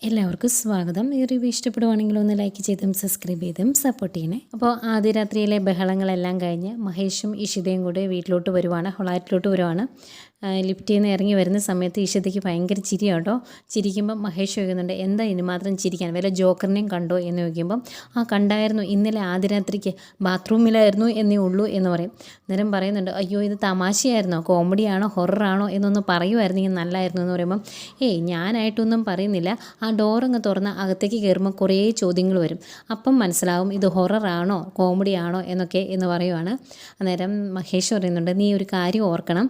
എല്ലാവർക്കും സ്വാഗതം. ഈ റിവ്യൂ ഇഷ്ടപ്പെടുവാണെങ്കിൽ ഒന്ന് ലൈക്ക് ചെയ്തും സബ്സ്ക്രൈബ് ചെയ്തും സപ്പോർട്ട് ചെയ്യണേ. അപ്പോൾ ആദ്യ രാത്രിയിലെ ബഹളങ്ങളെല്ലാം കഴിഞ്ഞ് മഹേഷും ഇഷിതയും കൂടെ വീട്ടിലോട്ട് വരുവാണ്, ഫ്ലാറ്റിലോട്ട് വരുവാണ്. ലിഫ്റ്റിൽ നിന്ന് ഇറങ്ങി വരുന്ന സമയത്ത് ഇഷിതയ്ക്ക് ഭയങ്കര ചിരിയാണ് കേട്ടോ. ചിരിക്കുമ്പം മഹേഷ് ചോദിക്കുന്നുണ്ട്, എന്താ ഇനി മാത്രം ചിരിക്കാൻ, വല്ല ജോക്കറിനെയും കണ്ടോ എന്ന് ചോദിക്കുമ്പം കണ്ടായിരുന്നു, ഇന്നലെ ആദ്യ രാത്രിക്ക് ബാത്റൂമിലായിരുന്നു എന്നേ ഉള്ളൂ എന്ന് പറയും. അന്നേരം പറയുന്നുണ്ട്, അയ്യോ ഇത് തമാശയായിരുന്നോ, കോമഡിയാണോ ഹൊററാണോ എന്നൊന്ന് പറയുമായിരുന്നെങ്കിൽ നല്ലായിരുന്നു എന്ന് പറയുമ്പം, ഞാനായിട്ടൊന്നും പറയുന്നില്ല, ആ ഡോറങ്ങ് തുറന്ന് അകത്തേക്ക് കയറുമ്പോൾ കുറേ ചോദ്യങ്ങൾ വരും, അപ്പം മനസ്സിലാവും ഇത് ഹൊററാണോ കോമഡിയാണോ എന്നൊക്കെ എന്ന് പറയുവാണ്. അന്നേരം മഹേഷ് പറയുന്നുണ്ട്, നീ ഒരു കാര്യം ഓർക്കണം,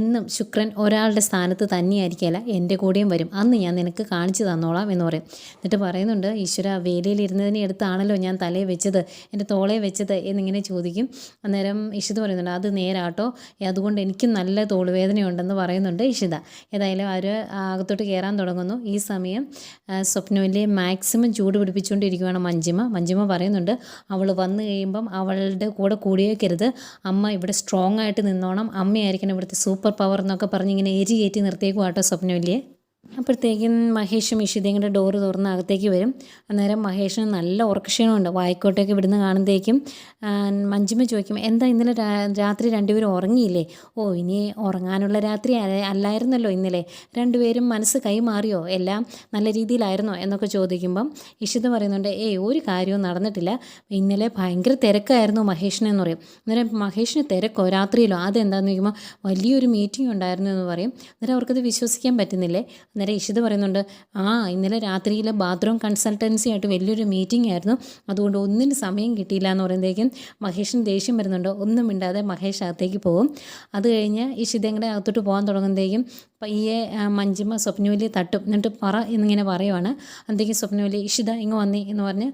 എന്നും ശുക്രൻ ഒരാളുടെ സ്ഥാനത്ത് തന്നെയായിരിക്കില്ല, എൻ്റെ കൂടെയും വരും, അന്ന് ഞാൻ നിനക്ക് കാണിച്ചു തന്നോളാം എന്ന് പറയും. എന്നിട്ട് പറയുന്നുണ്ട്, ഈശ്വര വേലിയിലിരുന്നതിനെ എടുത്താണല്ലോ ഞാൻ തലയിൽ വെച്ചത്, എൻ്റെ തോളെ വെച്ചത് എന്നിങ്ങനെ ചോദിക്കും. അന്നേരം ഇഷിത പറയുന്നുണ്ട്, അത് നേരാട്ടോ, അതുകൊണ്ട് എനിക്കും നല്ല തോളുവേദനയുണ്ടെന്ന് പറയുന്നുണ്ട് ഇഷിത. ഏതായാലും അവർ അകത്തോട്ട് കയറാൻ തുടങ്ങുന്നു. ഈ സമയം സ്വപ്നവല്ലിയെ മാക്സിമം ചൂട് പിടിപ്പിച്ചുകൊണ്ടിരിക്കുകയാണ് മഞ്ജിമ പറയുന്നുണ്ട്, അവൾ വന്നു കഴിയുമ്പം അവളുടെ കൂടെ കൂടിയേക്കരുത്, അമ്മ ഇവിടെ സ്ട്രോങ് ആയിട്ട് നിന്നോണം, അമ്മയായിരിക്കണം ഇവിടുത്തെ സൂപ്പർ പവർ എന്നൊക്കെ പറഞ്ഞ് ഇങ്ങനെ കയറ്റി നിർത്തിയേക്കും കേട്ടോ സ്വപ്നവല്ലിയെ. അപ്പോഴത്തേക്കും മഹേഷും ഇഷിതയും കൂടെ ഡോറ് തുറന്ന് അകത്തേക്ക് വരും. അന്നേരം മഹേഷിന് നല്ല ഉറക്കക്ഷീണമുണ്ട്. വായിക്കോട്ടേക്ക് ഇവിടുന്ന് കാണുമ്പോഴേക്കും മഞ്ജിമ ചോദിക്കും, എന്താ ഇന്നലെ രാത്രി രണ്ടുപേരും ഉറങ്ങിയില്ലേ? ഇനി ഉറങ്ങാനുള്ള രാത്രി അല്ലായിരുന്നല്ലോ ഇന്നലെ, രണ്ടുപേരും മനസ്സ് കൈമാറിയോ, എല്ലാം നല്ല രീതിയിലായിരുന്നോ എന്നൊക്കെ ചോദിക്കുമ്പം ഇഷിത പറയുന്നുണ്ട്, ഒരു കാര്യവും നടന്നിട്ടില്ല, ഇന്നലെ ഭയങ്കര തിരക്കായിരുന്നു മഹേഷിനെന്ന് പറയും. അന്നേരം മഹേഷിന് തിരക്കോ രാത്രിയിലോ, അതെന്താണെന്ന് ചോദിക്കുമ്പോൾ വലിയൊരു മീറ്റിംഗ് ഉണ്ടായിരുന്നു എന്ന് പറയും. അന്നേരം അവർക്കത് വിശ്വസിക്കാൻ പറ്റുന്നില്ലേ. അന്നേരം ഇഷിത പറയുന്നുണ്ട്, ഇന്നലെ രാത്രിയിൽ ബാത്റൂം കൺസൾട്ടൻസി ആയിട്ട് വലിയൊരു മീറ്റിംഗ് ആയിരുന്നു, അതുകൊണ്ട് ഒന്നിന് സമയം കിട്ടിയില്ല എന്ന് പറയുമ്പോഴേക്കും മഹേഷിന് ദേഷ്യം വരുന്നുണ്ട്. ഒന്നും മിണ്ടാതെ മഹേഷ് അകത്തേക്ക് പോകും. അത് കഴിഞ്ഞ് ഇഷിതയും കൂടെ അകത്തോട്ട് പോകാൻ തുടങ്ങുമ്പോഴേക്കും പയ്യെ മഞ്ജിമ സ്വപ്നവല്ലി തട്ടും. എന്നിട്ട് എന്നിങ്ങനെ പറയുവാണ്. അന്നേക്കും സ്വപ്നവല്ലി, ഇഷിത ഇങ്ങ് വന്നേ എന്ന് പറഞ്ഞ്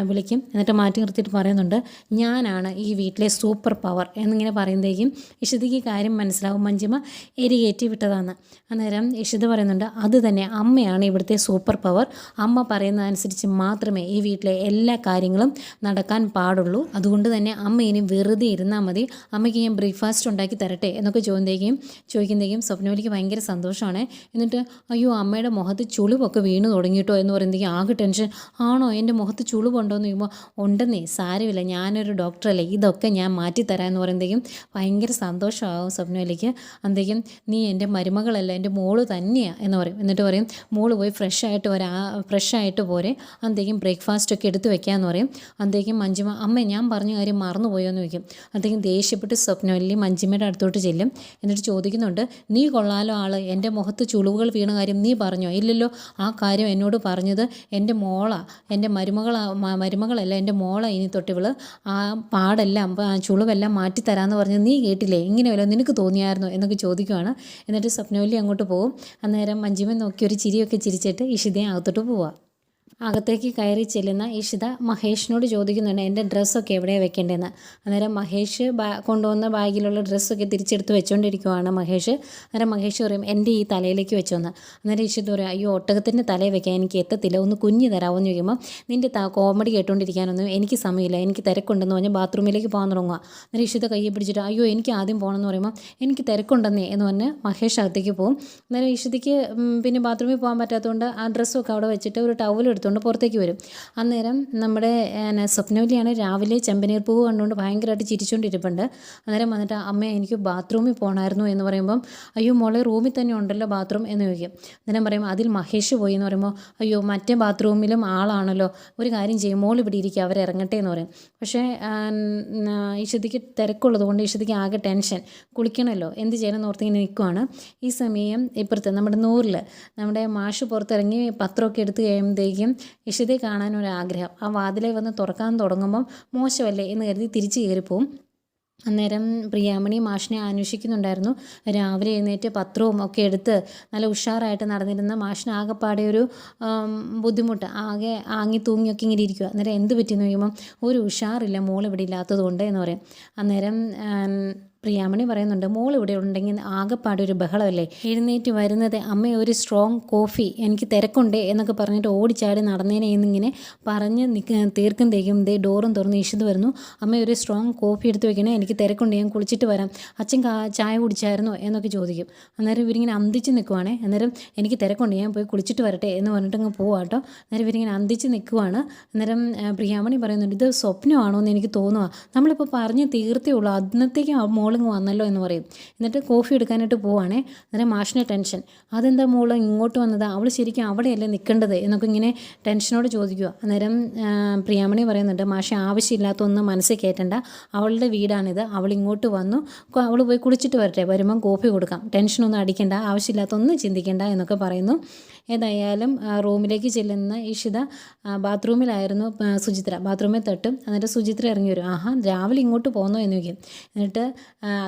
വിളിക്കും. എന്നിട്ട് മാറ്റി നിർത്തിയിട്ട് പറയുന്നുണ്ട്, ഞാനാണ് ഈ വീട്ടിലെ സൂപ്പർ പവർ എന്നിങ്ങനെ പറയുമ്പോഴേക്കും ഇഷിതയ്ക്ക് കാര്യം മനസ്സിലാവും, മഞ്ജിമ എരികേറ്റി വിട്ടതാണ്. അന്നേരം ഇഷിത പറയുന്നുണ്ട്, അത് തന്നെ, അമ്മയാണ് ഇവിടുത്തെ സൂപ്പർ പവർ, അമ്മ പറയുന്നതനുസരിച്ച് മാത്രമേ ഈ വീട്ടിലെ എല്ലാ കാര്യങ്ങളും നടക്കാൻ പാടുള്ളൂ, അതുകൊണ്ട് തന്നെ അമ്മ ഇനി വെറുതെ ഇരുന്നാൽ മതി, അമ്മയ്ക്ക് ഞാൻ ബ്രേക്ക്ഫാസ്റ്റ് ഉണ്ടാക്കി തരട്ടെ എന്നൊക്കെ ചോദിക്കുന്നതേക്കും സ്വപ്നവല്ലിക്ക് ഭയങ്കര സന്തോഷമാണ്. എന്നിട്ട് അയ്യോ അമ്മയുടെ മുഖത്ത് ചുളിവൊക്കെ വീണ് തുടങ്ങിയിട്ടോ എന്ന് പറയുമ്പോഴേക്കും ആകെ ടെൻഷൻ. ആണോ, എൻ്റെ മുഖത്ത് ചുളിവുണ്ടോ എന്ന് ചോദിക്കുമ്പോൾ, ഉണ്ടെന്നേ, സാരമില്ല, ഞാനൊരു ഡോക്ടറല്ലേ, ഇതൊക്കെ ഞാൻ മാറ്റിത്തരാം എന്ന് പറയുമ്പോഴേക്കും ഭയങ്കര സന്തോഷമാകും സ്വപ്നവല്ലിക്ക്. അന്നേക്കും നീ എൻ്റെ മരുമകളല്ല, എൻ്റെ മോള് തന്നെയാണ് എന്ന് പറയും. എന്നിട്ട് പറയും, മോള് പോയി ഫ്രഷായിട്ട് പോരെ, അന്നേക്കും ബ്രേക്ക്ഫാസ്റ്റൊക്കെ എടുത്ത് വെക്കാമെന്ന് പറയും. അന്നേക്കും മഞ്ജിമ, അമ്മ ഞാൻ പറഞ്ഞ കാര്യം മറന്നുപോയോ എന്ന് ചോദിക്കും. അന്നേക്കും ദേഷ്യപ്പെട്ട് സ്വപ്നവല്ലി മഞ്ജിമയുടെ അടുത്തോട്ട് ചെല്ലും. എന്നിട്ട് ചോദിക്കുന്നുണ്ട്, നീ കൊള്ളാലോ ആൾ, എൻ്റെ മുഖത്ത് ചുളിവുകൾ വീണ കാര്യം നീ പറഞ്ഞോ? ഇല്ലല്ലോ, ആ കാര്യം എന്നോട് പറഞ്ഞത് എൻ്റെ മോളാണ്, എൻ്റെ മരുമകളല്ല, എൻ്റെ മോളാണ്, ഇനി തൊട്ടിവള് ആ പാടെല്ലാം ചുളിവെല്ലാം മാറ്റിത്തരാമെന്ന് പറഞ്ഞ് നീ കേട്ടില്ലേ, ഇങ്ങനെ വല്ലോ നിനക്ക് തോന്നിയായിരുന്നോ എന്നൊക്കെ ചോദിക്കുവാണ്. എന്നിട്ട് സ്വപ്നവല്ലി അങ്ങോട്ട് പോകും. അന്നേരം മഞ്ജിമ നോക്കി ഒരു ചിരിയൊക്കെ ചിരിച്ചിട്ട് ഇഷിതയെ അകത്തോട്ട് പോവാം. അകത്തേക്ക് കയറി ചെല്ലുന്ന ഇഷിത മഹേഷിനോട് ചോദിക്കുന്നുണ്ട്, എൻ്റെ ഡ്രസ്സൊക്കെ എവിടെയാണ് വെക്കേണ്ടതെന്ന്. അന്നേരം മഹേഷ് കൊണ്ടുവന്ന ബാഗിലുള്ള ഡ്രസ്സൊക്കെ തിരിച്ചെടുത്ത് വെച്ചുകൊണ്ടിരിക്കുവാണ് മഹേഷ്. അന്നേരം മഹേഷ് പറയും, എൻ്റെ ഈ തലയിലേക്ക് വെച്ചോന്ന്. അന്നേരം ഇഷിത പറയും, അയ്യോ ഒട്ടകത്തിൻ്റെ തലയിൽ വെക്കാൻ എനിക്ക് എത്തത്തില്ല, ഒന്ന് കുഞ്ഞ് തരാമോ എന്ന് ചോദിക്കുമ്പോൾ, നിൻ്റെ കോമഡി കേട്ടുകൊണ്ടിരിക്കാനൊന്നും എനിക്ക് സമയമില്ല, എനിക്ക് തിരക്കുണ്ടെന്ന് പറഞ്ഞ് ബാത്റൂമിലേക്ക് പോകാൻ തുടങ്ങുക. അന്നേരം ഇഷിത കയ്യെ പിടിച്ചിട്ട്, അയ്യോ എനിക്ക് ആദ്യം പോകണമെന്ന് പറയുമ്പോൾ, എനിക്ക് തിരക്കുണ്ടെന്നേ എന്ന് പറഞ്ഞ് മഹേഷ് അകത്തേക്ക് പോകും. അന്നേരം ഇഷിതയ്ക്ക് പിന്നെ ബാത്റൂമിൽ പോകാൻ പറ്റാത്തതുകൊണ്ട് ആ ഡ്രസ്സൊക്കെ അവിടെ വെച്ചിട്ട് ഒരു ടവൽ എടുത്തുകൊണ്ട് പുറത്തേക്ക് വരും. അന്നേരം നമ്മുടെ സ്വപ്നവല്ലിയാണ് രാവിലെ ചെമ്പനീർ പൂവ് കണ്ടുകൊണ്ട് ഭയങ്കരമായിട്ട് ചിരിച്ചുകൊണ്ടിരിപ്പുണ്ട്. അന്നേരം വന്നിട്ട്, അമ്മ എനിക്ക് ബാത്റൂമിൽ പോകണമായിരുന്നു എന്ന് പറയുമ്പം, അയ്യോ മോളെ റൂമിൽ തന്നെ ഉണ്ടല്ലോ ബാത്റൂം എന്ന് ചോദിക്കും. അന്നേരം പറയും, അതിൽ മഹേഷ് പോയി എന്ന് പറയുമ്പോൾ, അയ്യോ മറ്റേ ബാത്റൂമിലും ആളാണല്ലോ, ഒരു കാര്യം ചെയ്യും, മോൾ ഇവിടെ ഇരിക്കുക, അവരിറങ്ങട്ടെ എന്ന് പറയും. പക്ഷേ ഇഷിതയ്ക്ക് തിരക്കുള്ളത് കൊണ്ട് ഇഷിതയ്ക്ക് ആകെ ടെൻഷൻ, കുളിക്കണമല്ലോ, എന്ത് ചെയ്യണമെന്ന് ഓർത്തിങ്ങനെ നിൽക്കുവാണ്. ഈ സമയം ഇപ്പുറത്ത് നമ്മുടെ നൂറിൽ നമ്മുടെ മാഷ് പുറത്തിറങ്ങി പത്രമൊക്കെ എടുത്ത് കഴിയുമ്പോഴത്തേക്കും ഇഷിതയെ കാണാനൊരാഗ്രഹം, ആ വാതിലെ വന്ന് തുറക്കാൻ തുടങ്ങുമ്പം മോശമല്ലേ എന്ന് കരുതി തിരിച്ച് കയറിപ്പോവും. അന്നേരം പ്രിയാമണി മാഷിനെ അന്വേഷിക്കുന്നുണ്ടായിരുന്നു. രാവിലെ എഴുന്നേറ്റ് പത്രവും ഒക്കെ എടുത്ത് നല്ല ഉഷാറായിട്ട് നടന്നിരുന്ന മാഷിന് ആകെപ്പാടെ ഒരു ബുദ്ധിമുട്ട്, ആകെ ആങ്ങി തൂങ്ങിയൊക്കെ ഇങ്ങനെ ഇരിക്കുക. അന്നേരം എന്ത് പറ്റിയെന്ന് ചോദിക്കുമ്പം, ഒരു ഉഷാറില്ല മോൾ ഇവിടെ ഇല്ലാത്തത് കൊണ്ട് എന്ന് പറയും. അന്നേരം പ്രിയാമണി പറയുന്നുണ്ട്, മോൾ ഇവിടെ ഉണ്ടെങ്കിൽ ആകെപ്പാടെ ഒരു ബഹളമല്ലേ, എഴുന്നേറ്റ് വരുന്നത് അമ്മ ഒരു സ്ട്രോങ് കോഫി എനിക്ക് തിരക്കുണ്ടേ എന്നൊക്കെ പറഞ്ഞിട്ട് ഓടിച്ചാടി നടന്നേനെ എന്നിങ്ങനെ പറഞ്ഞ് തീർക്കുമ്പോഴേക്കും ഡോറും തുറന്ന് ഇഷിത് വരുന്നു. അമ്മ ഒരു സ്ട്രോങ് കോഫി എടുത്ത് വെക്കണേ, എനിക്ക് തിരക്കുണ്ട്, ഞാൻ കുളിച്ചിട്ട് വരാം, അച്ഛൻ ചായ കുടിച്ചായിരുന്നോ എന്നൊക്കെ ചോദിക്കും. അന്നേരം ഇവരിങ്ങനെ അന്തിച്ച് നിൽക്കുവാണേ. അന്നേരം എനിക്ക് തിരക്കുണ്ട്, ഞാൻ പോയി കുളിച്ചിട്ട് വരട്ടെ എന്ന് പറഞ്ഞിട്ട് അങ്ങ് പോവാം കേട്ടോ. അന്നേരം ഇവരിങ്ങനെ അന്തിച്ച് നിൽക്കുവാണ്. അന്നേരം പ്രിയാമണി പറയുന്നുണ്ട്, ഇത് സ്വപ്നമാണോ എന്ന് എനിക്ക് തോന്നുക, നമ്മളിപ്പോൾ പറഞ്ഞ് തീർത്തേ ഉള്ളൂ, അന്നത്തേക്കും ആ മോളിങ് വന്നല്ലോ എന്ന് പറയും. എന്നിട്ട് കോഫി എടുക്കാനായിട്ട് പോവാണേ. അന്നേരം മാഷിന് ടെൻഷൻ, അതെന്താ മോള് ഇങ്ങോട്ട് വന്നത്, അവൾ ശരിക്കും അവിടെയല്ലേ നിൽക്കേണ്ടത് എന്നൊക്കെ ഇങ്ങനെ ടെൻഷനോട് ചോദിക്കുക. അന്നേരം പ്രിയാമണി പറയുന്നുണ്ട്, മാഷെ ആവശ്യമില്ലാത്തൊന്നും മനസ്സിൽ കയറ്റണ്ട, അവളുടെ വീടാണിത്, അവൾ ഇങ്ങോട്ട് വന്നു, അവൾ പോയി കുളിച്ചിട്ട് വരട്ടെ, വരുമ്പം കോഫി കൊടുക്കാം, ടെൻഷനൊന്നും അടിക്കണ്ട, ആവശ്യമില്ലാത്തൊന്നും ചിന്തിക്കേണ്ട എന്നൊക്കെ പറയുന്നു. ഏതായാലും റൂമിലേക്ക് ചെല്ലുന്ന ഇഷിത ബാത്റൂമിലായിരുന്നു സുചിത്ര. ബാത്റൂമിൽ തട്ടും. എന്നിട്ട് സുചിത്ര ഇറങ്ങി വരും. ആഹാ, രാവിലെ ഇങ്ങോട്ട് പോകുന്നോ എന്ന് ചോദിക്കും. എന്നിട്ട്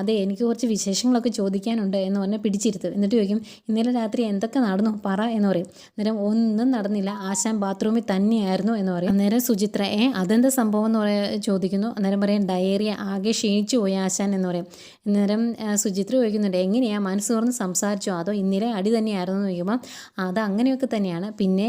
അതെ, എനിക്ക് കുറച്ച് വിശേഷങ്ങളൊക്കെ ചോദിക്കാനുണ്ട് എന്ന് പറഞ്ഞ് പിടിച്ചിരുത്തും. എന്നിട്ട് ചോദിക്കും, ഇന്നലെ രാത്രി എന്തൊക്കെ നടന്നു പറ എന്ന് പറയും. അന്നേരം ഒന്നും നടന്നില്ല, ആശാൻ ബാത്റൂമിൽ തന്നെയായിരുന്നു എന്ന് പറയും. അന്നേരം സുചിത്ര അതെന്താ സംഭവം എന്ന് ചോദിക്കുന്നു. അന്നേരം പറയും, ഡയേറിയ ആകെ ക്ഷീണിച്ചു പോയി ആശാൻ എന്ന് പറയും. അന്നേരം സുചിത്ര ചോദിക്കുന്നുണ്ട്, എങ്ങനെയാ മനസ്സ് തുറന്ന് സംസാരിച്ചോ അതോ ഇന്നലെ അടി തന്നെയായിരുന്നു എന്ന് ചോദിക്കുമ്പോൾ അത് അങ്ങനെയൊക്കെ തന്നെയാണ്, പിന്നെ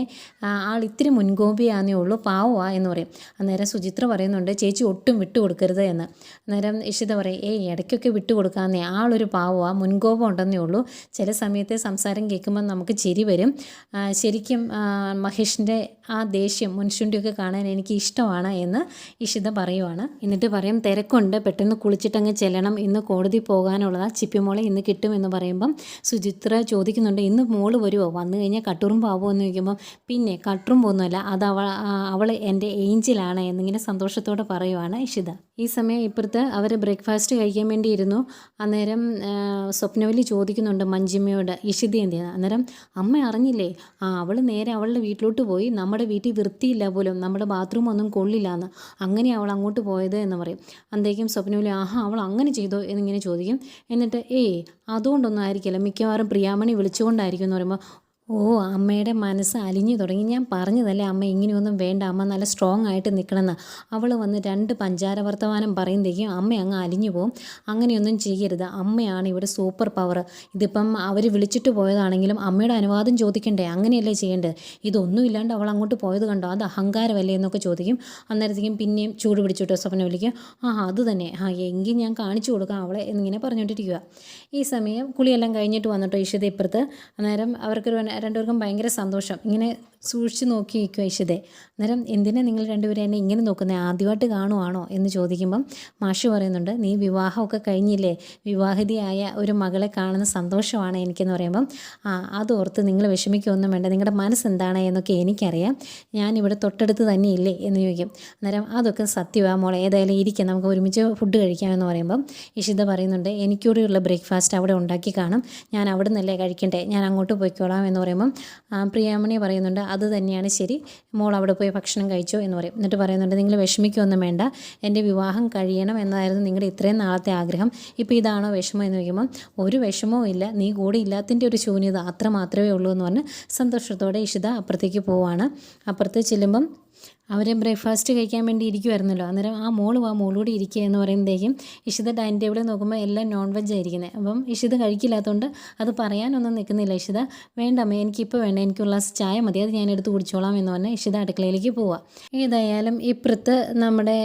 ആൾ ഇത്തിരി മുൻകോപിയാന്നേ ഉള്ളൂ, പാവമാ എന്ന് പറയും. അന്നേരം സുചിത്ര പറയുന്നുണ്ട്, ചേച്ചി ഒട്ടും വിട്ടു കൊടുക്കരുത് എന്ന്. അന്നേരം ഇഷിത പറയും, ഇടയ്ക്കൊക്കെ വിട്ടു കൊടുക്കാമെന്നേ, ആളൊരു പാവമാ, മുൻകോപം ഉണ്ടെന്നേ ഉള്ളൂ, ചില സമയത്തെ സംസാരം കേൾക്കുമ്പോൾ നമുക്ക് ചിരി വരും, ശരിക്കും മഹേഷിൻ്റെ ആ ദേഷ്യം മുൻശുണ്ടിയൊക്കെ കാണാൻ എനിക്ക് ഇഷ്ടമാണ് എന്ന് ഇഷിത പറയുവാണ്. എന്നിട്ട് പറയും, തിരക്കുണ്ട്, പെട്ടെന്ന് കുളിച്ചിട്ടങ്ങ് ചെല്ലണം, ഇന്ന് കോടതി പോകാനുള്ളതാണ്, ചിപ്പിമോളെ ഇന്ന് കിട്ടുമെന്ന് പറയുമ്പം സുചിത്ര ചോദിക്കുന്നുണ്ട്, ഇന്ന് മോള് വരുമോ, വന്നു കഴിഞ്ഞാൽ കട്ടുറുമ്പാവോ എന്ന് ചോദിക്കുമ്പം പിന്നെ കട്ടുറുമ്പൊന്നുമല്ല, അത് അവൾ എൻ്റെ ഏഞ്ചലാണ് എന്നിങ്ങനെ സന്തോഷത്തോടെ പറയുവാണ് ഇഷിത. ഈ സമയം ഇപ്പുറത്ത് അവർ ബ്രേക്ക്ഫാസ്റ്റ് കഴിക്കാൻ വേണ്ടി ഇരുന്നു. അന്നേരം സ്വപ്നവല്ലി ചോദിക്കുന്നുണ്ട് മഞ്ജിമയോട്, ഇഷിത എന്തിനാ? അന്നേരം അമ്മ അറിഞ്ഞില്ലേ, അവൾ നേരെ അവളുടെ വീട്ടിലോട്ട് പോയി, നമ്മുടെ വീട്ടിൽ വൃത്തിയില്ല പോലും, നമ്മുടെ ബാത്റൂം ഒന്നും കൊള്ളില്ല എന്ന്, അങ്ങനെ അവൾ അങ്ങോട്ട് പോയത് എന്ന് പറയും. അന്തേക്കും സ്വപ്നവല്ലി, ആഹാ അവൾ അങ്ങനെ ചെയ്തോ എന്നിങ്ങനെ ചോദിക്കും. എന്നിട്ട് അതുകൊണ്ടൊന്നും ആയിരിക്കില്ല, മിക്കവാറും പ്രിയാമണി വിളിച്ചുകൊണ്ടായിരിക്കും എന്ന് പറയുമ്പോൾ, അമ്മയുടെ മനസ്സ് അലിഞ്ഞു തുടങ്ങി, ഞാൻ പറഞ്ഞതല്ലേ അമ്മ ഇങ്ങനെയൊന്നും വേണ്ട, അമ്മ നല്ല സ്ട്രോങ് ആയിട്ട് നിൽക്കണമെന്ന്. അവൾ വന്ന് 2 പഞ്ചാര വർത്തമാനം പറയുമ്പോഴേക്കും അമ്മ അങ്ങ് അലിഞ്ഞു പോകും. അങ്ങനെയൊന്നും ചെയ്യരുത്, അമ്മയാണ് ഇവിടെ സൂപ്പർ പവർ, ഇതിപ്പം അവർ വിളിച്ചിട്ട് പോയതാണെങ്കിലും അമ്മയുടെ അനുവാദം ചോദിക്കണ്ടേ, അങ്ങനെയല്ലേ ചെയ്യേണ്ടത്, ഇതൊന്നും ഇല്ലാണ്ട് അവൾ അങ്ങോട്ട് പോയത് കണ്ടോ, അത് അഹങ്കാരമല്ലേ എന്നൊക്കെ ചോദിക്കും. അന്നേരത്തേക്കും പിന്നെയും ചൂട് പിടിച്ചിട്ടോ സ്വപ്നവല്ലിക്ക്, അത് തന്നെ, എങ്കിൽ ഞാൻ കാണിച്ചു കൊടുക്കാം അവളെ എന്നിങ്ങനെ പറഞ്ഞുകൊണ്ടിരിക്കുക. ഈ സമയം കുളിയെല്ലാം കഴിഞ്ഞിട്ട് വന്നിട്ടോ ഇഷിത ഇപ്പുറത്ത്. അന്നേരം അവർക്കൊരു രണ്ടുപേർക്കും ഭയങ്കര സന്തോഷം, ഇങ്ങനെ സൂക്ഷിച്ച് നോക്കി നിൽക്കുക ഇഷിതയെ. അന്നേരം എന്തിനാ നിങ്ങൾ രണ്ടുപേരും എന്നെ ഇങ്ങനെ നോക്കുന്നത്, ആദ്യമായിട്ട് കാണുവാണോ എന്ന് ചോദിക്കുമ്പം മാഷ് പറയുന്നുണ്ട്, നീ വിവാഹമൊക്കെ കഴിഞ്ഞില്ലേ, വിവാഹിതയായ ഒരു മകളെ കാണുന്ന സന്തോഷമാണ് എനിക്കെന്ന് പറയുമ്പം അതോർത്ത് നിങ്ങൾ വിഷമിക്കുകയൊന്നും വേണ്ട, നിങ്ങളുടെ മനസ്സെന്താണ് എന്നൊക്കെ എനിക്കറിയാം, ഞാനിവിടെ തൊട്ടടുത്ത് തന്നെ ഇല്ലേ എന്ന് ചോദിക്കും. അന്നേരം അതൊക്കെ സത്യമാണ് മോളെ, ഏതായാലും ഇരിക്കാം, നമുക്ക് ഒരുമിച്ച് ഫുഡ് കഴിക്കാമെന്ന് പറയുമ്പം ഇഷിത പറയുന്നുണ്ട്, എനിക്കൂടെയുള്ള ബ്രേക്ക്ഫാസ്റ്റ് അവിടെ ഉണ്ടാക്കി കാണും, ഞാൻ അവിടെ നിന്നല്ലേ കഴിക്കണ്ടേ, ഞാൻ അങ്ങോട്ട് പോയിക്കോളാം എന്ന് പറയുമ്പം പ്രിയാമണി പറയുന്നുണ്ട്, അത് തന്നെയാണ് ശരി, മോൾ അവിടെ പോയി ഭക്ഷണം കഴിച്ചോ എന്ന് പറയും. എന്നിട്ട് പറയുന്നുണ്ട്, നിങ്ങൾ വിഷമിക്കുകയൊന്നും വേണ്ട, എൻ്റെ വിവാഹം കഴിയണം എന്നതായിരുന്നു നിങ്ങളുടെ ഇത്രയും നാളത്തെ ആഗ്രഹം, ഇപ്പോൾ ഇതാണോ വിഷമം എന്ന് ചോദിക്കുമ്പം ഒരു വിഷമവും ഇല്ല, നീ കൂടെ ഇല്ലാത്തതിൻ്റെ ഒരു ശൂന്യത അത്ര മാത്രമേ ഉള്ളൂ എന്ന് പറഞ്ഞ് സന്തോഷത്തോടെ ഇഷിത അപ്പുറത്തേക്ക് പോവാണ്. അപ്പുറത്ത് ചെല്ലുമ്പം അവർ ബ്രേക്ക്ഫാസ്റ്റ് കഴിക്കാൻ വേണ്ടി ഇരിക്കുമായിരുന്നല്ലോ. അന്നേരം മോളൂടെ ഇരിക്കുക എന്ന് പറയുമ്പോഴേക്കും ഇഷിത ഡൈനിങ് ടേബിളിൽ നോക്കുമ്പോൾ എല്ലാം നോൺ വെജ് ആയിരിക്കുന്നത്. അപ്പം ഇഷിത കഴിക്കില്ലാത്തതുകൊണ്ട് അത് പറയാനൊന്നും നിൽക്കുന്നില്ല. ഇഷിത, വേണ്ടമ്മേ എനിക്കിപ്പോൾ വേണ്ട, എനിക്ക് ഒരു ഗ്ലാസ് ചായ മതി, അത് ഞാൻ എടുത്ത് കുടിച്ചോളാം എന്ന് പറഞ്ഞാൽ ഇഷിത അടുക്കളയിലേക്ക് പോവാം. ഏതായാലും ഇപ്പുറത്ത് നമ്മുടെ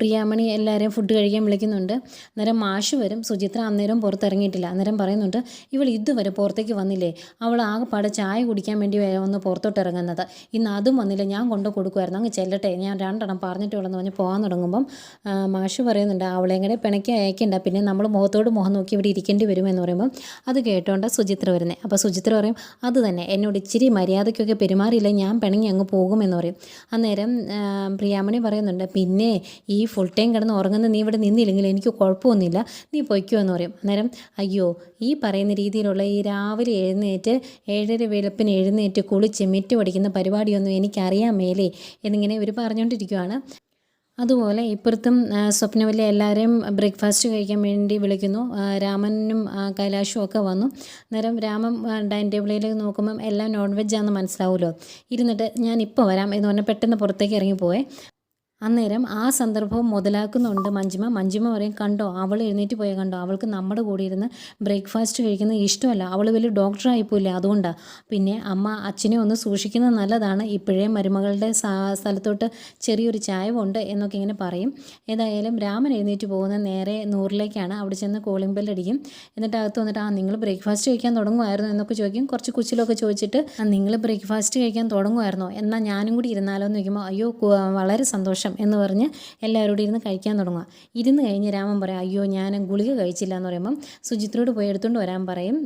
പ്രിയാമണി എല്ലാവരെയും ഫുഡ് കഴിക്കാൻ വിളിക്കുന്നുണ്ട്. അന്നേരം മാഷ് വരും. സുചിത്ര അന്നേരം പുറത്തിറങ്ങിയിട്ടില്ല. അന്നേരം പറയുന്നുണ്ട്, ഇവൾ ഇതുവരെ പുറത്തേക്ക് വന്നില്ലേ, അവൾ ആകെപ്പാടെ ചായ കുടിക്കാൻ വേണ്ടി ഒന്ന് പുറത്തോട്ട് ഇറങ്ങുന്നത്, ഇന്ന് അതും വന്നില്ല, ഞാൻ കൊണ്ടു കൊടുക്കുമായിരുന്നു, അങ്ങ് ചെല്ലട്ടെ, ഞാൻ 2 എണ്ണം പറഞ്ഞിട്ട് ഉള്ളെന്ന് പറഞ്ഞ് പോകാൻ തുടങ്ങുമ്പം മാഷ് പറയുന്നുണ്ട്, അവളെ കൂടെ പിണക്കി അയക്കണ്ട, പിന്നെ നമ്മൾ മുഖത്തോട് മുഖം നോക്കി ഇവിടെ ഇരിക്കേണ്ടി വരുമെന്ന് പറയുമ്പം അത് കേട്ടോണ്ട സുചിത്ര വരുന്നത്. അപ്പോൾ സുചിത്ര പറയും, അത് തന്നെ, എന്നോട് ഇച്ചിരി മര്യാദയ്ക്കൊക്കെ പെരുമാറിയില്ല, ഞാൻ പിണങ്ങി അങ്ങ് പോകുമെന്ന് പറയും. അന്നേരം പ്രിയാമണി പറയുന്നുണ്ട്, പിന്നെ ഈ ഫുൾ ടൈം കിടന്ന് ഉറങ്ങുന്ന നീ ഇവിടെ നിന്നില്ലെങ്കിൽ എനിക്ക് കുഴപ്പമൊന്നുമില്ല, നീ പൊയ്ക്കോ എന്ന് പറയും. അന്നേരം അയ്യോ, ഈ പറയുന്ന രീതിയിലുള്ള ഈ രാവിലെ എഴുന്നേറ്റ് 7:30 വെളുപ്പിന് എഴുന്നേറ്റ് കുളിച്ച് മിറ്റ് പഠിക്കുന്ന പരിപാടിയൊന്നും എനിക്കറിയാൻ മേലേ എന്നിങ്ങനെ ഇവർ പറഞ്ഞുകൊണ്ടിരിക്കുകയാണ്. അതുപോലെ ഇപ്പുറത്തും സ്വപ്നവല്ലി എല്ലാവരെയും ബ്രേക്ക്ഫാസ്റ്റ് കഴിക്കാൻ വേണ്ടി വിളിക്കുന്നു. രാമനും കൈലാഷും ഒക്കെ വന്നു. അന്നേരം രാമൻ ഡൈനിങ് ടേബിളിൽ നോക്കുമ്പം എല്ലാം നോൺ വെജ് ആണെന്ന് മനസ്സിലാവുമല്ലോ. ഇരുന്നിട്ട് ഞാൻ ഇപ്പോൾ വരാം എന്ന് പറഞ്ഞാൽ പെട്ടെന്ന് പുറത്തേക്ക് ഇറങ്ങിപ്പോയേ. അന്നേരം ആ സന്ദർഭം മുതലാക്കുന്നുണ്ട് മഞ്ജിമ പറയും, കണ്ടോ അവൾ എഴുന്നേറ്റ് പോയാൽ കണ്ടോ, അവൾക്ക് നമ്മുടെ കൂടെ ഇരുന്ന് ബ്രേക്ക്ഫാസ്റ്റ് കഴിക്കുന്നത് ഇഷ്ടമല്ല, അവൾ വലിയ ഡോക്ടറായി പോയില്ലേ അതുകൊണ്ടാണ്. പിന്നെ അമ്മ അച്ഛനെ ഒന്ന് സൂക്ഷിക്കുന്നത് നല്ലതാണ്, ഇപ്പോഴേ മരുമകളുടെ സ്ഥലത്തോട്ട് ചെറിയൊരു ചായവുണ്ട് എന്നൊക്കെ ഇങ്ങനെ പറയും. ഏതായാലും രാമൻ എഴുന്നേറ്റ് പോകുന്ന നേരെ നൂറിലേക്കാണ്. അവിടെ ചെന്ന് കോളിംഗ് ബെല്ലടിക്കും. എന്നിട്ട് അകത്ത് വന്നിട്ട് നിങ്ങൾ ബ്രേക്ക്ഫാസ്റ്റ് കഴിക്കാൻ തുടങ്ങുമായിരുന്നു എന്നൊക്കെ ചോദിക്കും. കുറച്ച് കുച്ചിലൊക്കെ ചോദിച്ചിട്ട് നിങ്ങൾ ബ്രേക്ക്ഫാസ്റ്റ് കഴിക്കാൻ തുടങ്ങുമായിരുന്നോ, എന്നാൽ ഞാനും കൂടി ഇരുന്നാലോ എന്ന് ചോദിക്കുമ്പോൾ അയ്യോ വളരെ സന്തോഷം എന്ന് പറഞ്ഞ് എല്ലാവരോടും ഇരുന്ന് കഴിക്കാൻ തുടങ്ങുക. ഇരുന്ന് കഴിഞ്ഞ് രാമൻ പറയും, അയ്യോ ഞാൻ ഗുളിക കഴിച്ചില്ല എന്ന് പറയുമ്പം സുചിത്രയോട് പോയി എടുത്തുകൊണ്ട് വരാൻ പറയും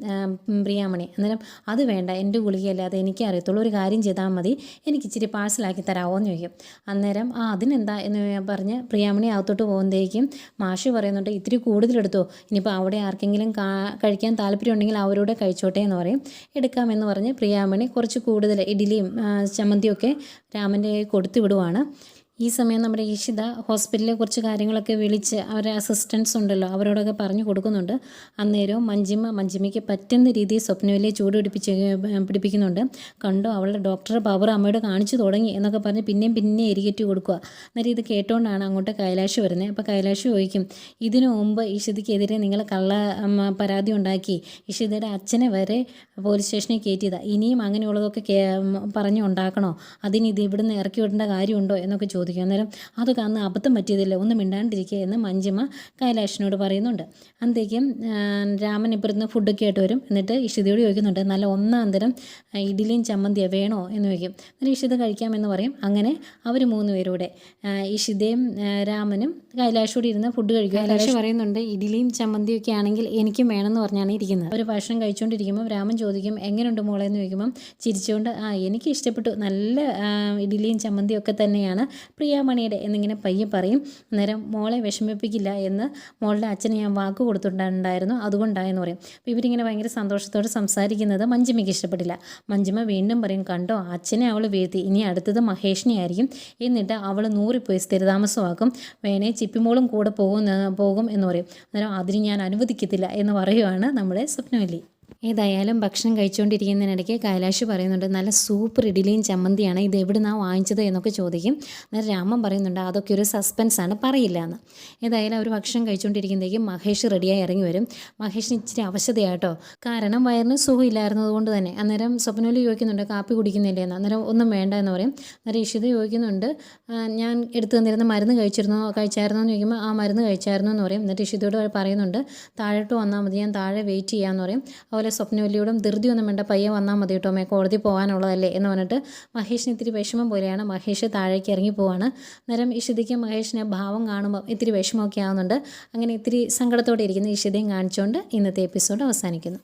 പ്രിയാമണി. അന്നേരം അത് വേണ്ട, എൻ്റെ ഗുളികയല്ല, അത് എനിക്കേ അറിയത്തുള്ളൂ, ഒരു കാര്യം ചെയ്താൽ മതി, എനിക്ക് ഇച്ചിരി പാഴ്സലാക്കി തരാമോ എന്ന് ചോദിക്കും. അന്നേരം അതിനെന്താ എന്ന് പറഞ്ഞ് പ്രിയാമണി അകത്തോട്ട് പോകുമ്പോഴേക്കും മാഷ് പറയുന്നുണ്ട്, ഇത്തിരി കൂടുതലെടുത്തോ, ഇനിയിപ്പോൾ അവിടെ ആർക്കെങ്കിലും കഴിക്കാൻ താല്പര്യം ഉണ്ടെങ്കിൽ അവരോട് കഴിച്ചോട്ടെ എന്ന് പറയും. എടുക്കാമെന്ന് പറഞ്ഞ് പ്രിയാമണി കുറച്ച് കൂടുതൽ ഇഡ്ഡലിയും ചമ്മന്തിയൊക്കെ രാമൻ്റെ കൊടുത്തു വിടുവാണ്. ഈ സമയം നമ്മുടെ ഈഷിത ഹോസ്പിറ്റലിലെ കുറച്ച് കാര്യങ്ങളൊക്കെ വിളിച്ച് അവരുടെ അസിസ്റ്റൻസ് ഉണ്ടല്ലോ അവരോടൊക്കെ പറഞ്ഞു കൊടുക്കുന്നുണ്ട്. അന്നേരവും മഞ്ജിമയ്ക്ക് പറ്റുന്ന രീതിയിൽ സ്വപ്നവിലെ ചൂട് പിടിപ്പിക്കുന്നുണ്ട്. കണ്ടോ അവളുടെ ഡോക്ടറെ പവർ അമ്മയോട് കാണിച്ചു തുടങ്ങി എന്നൊക്കെ പറഞ്ഞ് പിന്നെ എരികേറ്റ് കൊടുക്കുക. അന്നേരം ഇത് കേട്ടോണ്ടാണ് അങ്ങോട്ട് കൈലാഷ് വരുന്നത്. അപ്പോൾ കൈലാഷ് ചോദിക്കും, ഇതിനു മുമ്പ് ഈഷിതയ്ക്കെതിരെ നിങ്ങൾ പരാതി ഉണ്ടാക്കി, ഈഷിതയുടെ അച്ഛനെ വരെ പോലീസ് സ്റ്റേഷനിൽ കയറ്റിയതാണ്, ഇനിയും അങ്ങനെയുള്ളതൊക്കെ പറഞ്ഞു ഉണ്ടാക്കണോ, അതിന് ഇത് ഇവിടുന്ന് ഇറക്കി വിടേണ്ട കാര്യമുണ്ടോ എന്നൊക്കെ ചോദിക്കും. അന്നേരം അതൊക്കെ അന്ന് അബദ്ധം പറ്റിയതില്ല, ഒന്നും മിണ്ടാണ്ടിരിക്കുക എന്ന് മഞ്ജിമ കൈലാഷിനോട് പറയുന്നുണ്ട്. അന്നേക്കും രാമൻ ഇപ്പുറത്ത് ഫുഡൊക്കെ ആയിട്ട് വരും. എന്നിട്ട് ഇഷിതയോട് ചോദിക്കുന്നുണ്ട്, നല്ല ഒന്നാം തരം ഇഡ്ഡലിയും ചമ്മന്തിയോ വേണോ എന്ന് ചോദിക്കും. എന്നിട്ട് ഇഷിത കഴിക്കാമെന്ന് പറയും. അങ്ങനെ അവർ 3 പേരൂടെ ഇഷിതയും രാമനും കൈലാഷോട് ഇരുന്ന് ഫുഡ് കഴിക്കും. കൈലാഷ് പറയുന്നുണ്ട്, ഇഡ്ഡലിയും ചമ്മന്തിയും ഒക്കെ ആണെങ്കിൽ എനിക്കും വേണമെന്ന് പറഞ്ഞാണ് ഇരിക്കുന്നത്. ഒരു ഭക്ഷണം കഴിച്ചുകൊണ്ടിരിക്കുമ്പോൾ രാമൻ ചോദിക്കും, എങ്ങനെയുണ്ട് മോളെ എന്ന് ചോദിക്കുമ്പം ചിരിച്ചുകൊണ്ട് എനിക്ക് ഇഷ്ടപ്പെട്ടു, നല്ല ഇഡ്ഡലിയും ചമ്മന്തിയും ഒക്കെ തന്നെയാണ് പ്രിയാമണിയുടെ എന്നിങ്ങനെ പയ്യെ പറയും. അന്നേരം മോളെ വിഷമിപ്പിക്കില്ല എന്ന് മോളുടെ അച്ഛന് ഞാൻ വാക്ക് കൊടുത്തിട്ടുണ്ടായിരുന്നു, അതുകൊണ്ടായെന്ന് പറയും. അപ്പോൾ ഇവരിങ്ങനെ ഭയങ്കര സന്തോഷത്തോടെ സംസാരിക്കുന്നത് മഞ്ജിമയ്ക്ക് ഇഷ്ടപ്പെട്ടില്ല. മഞ്ജിമ വീണ്ടും പറയും, കണ്ടോ അച്ഛനെ അവൾ വീഴ്ത്തി, ഇനി അടുത്തത് മഹേഷിനെ ആയിരിക്കും, എന്നിട്ട് അവൾ 100 പോയി സ്ഥിരതാമസമാക്കും, വേണേ ചിപ്പിമോളും കൂടെ പോകും എന്ന് പറയും. അന്നേരം അതിന് ഞാൻ അനുവദിക്കത്തില്ല എന്ന് പറയുവാണ് നമ്മുടെ സ്വപ്നവല്ലി. ഏതായാലും ഭക്ഷണം കഴിച്ചുകൊണ്ടിരിക്കുന്നതിനിടയ്ക്ക് കൈലാഷ് പറയുന്നുണ്ട്, നല്ല സൂപ്പർ ഇഡ്ഡലിയും ചമ്മന്തിയാണ്, ഇത് എവിടുന്നാണ് വാങ്ങിച്ചത് എന്നൊക്കെ ചോദിക്കും. അന്നേരം രാമൻ പറയുന്നുണ്ട്, അതൊക്കെ ഒരു സസ്പെൻസാണ്, പറയില്ല എന്ന്. ഏതായാലും അവർ ഭക്ഷണം കഴിച്ചുകൊണ്ടിരിക്കുന്നതേക്കും മഹേഷ് റെഡിയായി ഇറങ്ങി വരും. മഹേഷിന് ഇച്ചിരി അവശതയാട്ടോ, കാരണം വയറിന് സുഖമില്ലായിരുന്നത് കൊണ്ട് തന്നെ. അന്നേരം സ്വപ്നവല്ലി ചോദിക്കുന്നുണ്ട്, കാപ്പി കുടിക്കുന്നില്ലേ എന്ന്. അന്നേരം ഒന്നും വേണ്ട എന്ന് പറയും. അന്നേരം ഇഷിത ചോദിക്കുന്നുണ്ട്, ഞാൻ എടുത്തു തന്നിരുന്ന മരുന്ന് കഴിച്ചായിരുന്നോ എന്ന് ചോദിക്കുമ്പോൾ ആ മരുന്ന് കഴിച്ചായിരുന്നു എന്ന് പറയും. എന്നിട്ട് ഇഷിതയോട് പറയുന്നുണ്ട്, താഴോട്ട് വന്നാൽ മതി, ഞാൻ താഴെ വെയിറ്റ് ചെയ്യാമെന്ന് പറയും. അതുപോലെ സ്വപ്നവല്ലിയോടും ധൃതിയൊന്നും വേണ്ട, പയ്യെ വന്നാൽ മതി കേട്ടോ, കോടതി പോകാനുള്ളതല്ലേ എന്ന് പറഞ്ഞിട്ട് മഹേഷിന് ഇത്തിരി വിഷമം പോലെയാണ്. മഹേഷ് താഴേക്ക് ഇറങ്ങി പോവാണ്. അന്നേരം ഇഷിതയ്ക്ക് മഹേഷിനെ ഭാവം കാണുമ്പോൾ ഇത്തിരി വിഷമമൊക്കെ ആവുന്നുണ്ട്. അങ്ങനെ ഇത്തിരി സങ്കടത്തോടെ ഇരിക്കുന്ന ഇഷിതയും കാണിച്ചുകൊണ്ട് ഇന്നത്തെ എപ്പിസോഡ് അവസാനിക്കുന്നു.